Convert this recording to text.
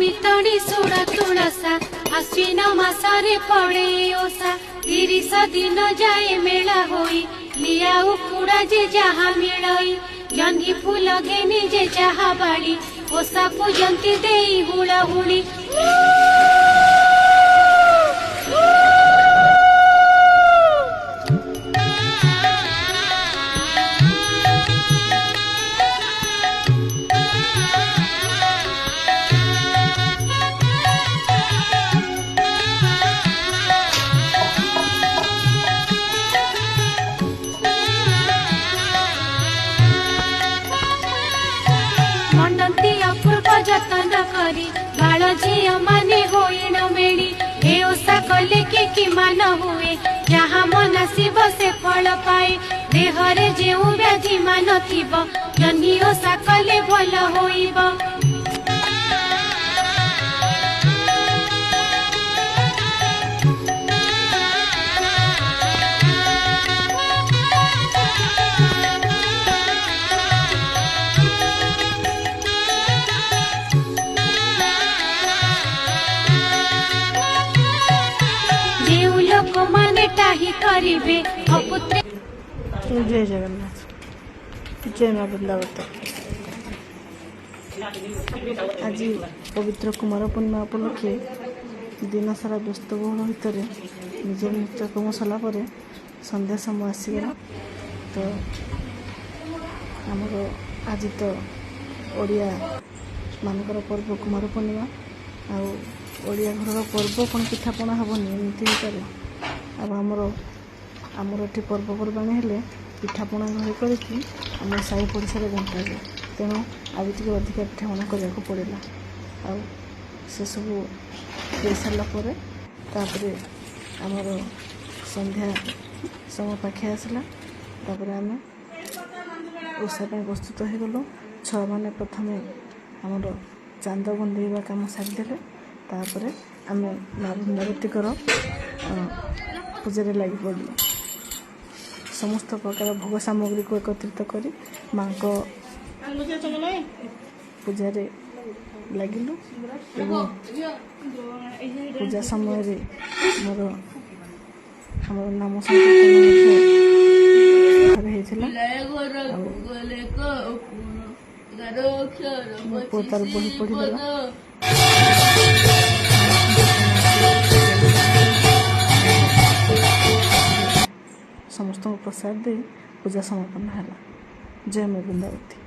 मितड़ी सुड़ तुलसा आश्विन मासरे पड़े ओसा 30 दिन जाए मेला होई लिया उखुड़ा जे जहा मिलई जंगी फूल घेनी जे जहा बाड़ी ओसा पूजंती देई हुड़ा हुड़ी मंडंती अपूर्व जतन करी बाल झील माने होइण मेली ए ओसा कले कि मान हुए जहाँ मन शिव से फल पाए देहरे जेउ व्याधि मान थिब जन्ही ओसा कले भल होइब माने टाही करिबे अपुत्र जय जगन्नाथ जय माँ वृंदावती। आज पवित्र कुमार पूर्णिमा उपलक्षे दिन सारा व्यस्तबहुल भितर निज नित्यकर्म सला संध्या समय आसीगला तो आमर आज तो ओडिया मानकर पर्व कुमार पूर्णिमा आड़िया घर पर्व कौन पिठापणा हेनी एमती भितर आमर ये पर्वपर्वाणी हेले पिठापणा घर करके आम साई पड़ोसा बंटा जाए तेणु आज टी अधिका पिठापणा करने को पड़ा आ से सब दे सारापर आमर संध्या समय पाखे आसला आम ओषा प्रस्तुत हो गलु छुआ मैंने प्रथम आमर चांद बंधेवा कम सारीदे तापर आम माँ वृंदावतीकर पूजा लगी पड़ल समस्त प्रकार भोग सामग्री को एकत्रित कर माँ को पूजा लगिलु पूजा समय मोर हमर नाम संकीर्तन तार बही पढ़ीदेला समस्त प्रसाद दे पूजा समापन है। जय माँ वृंदावती।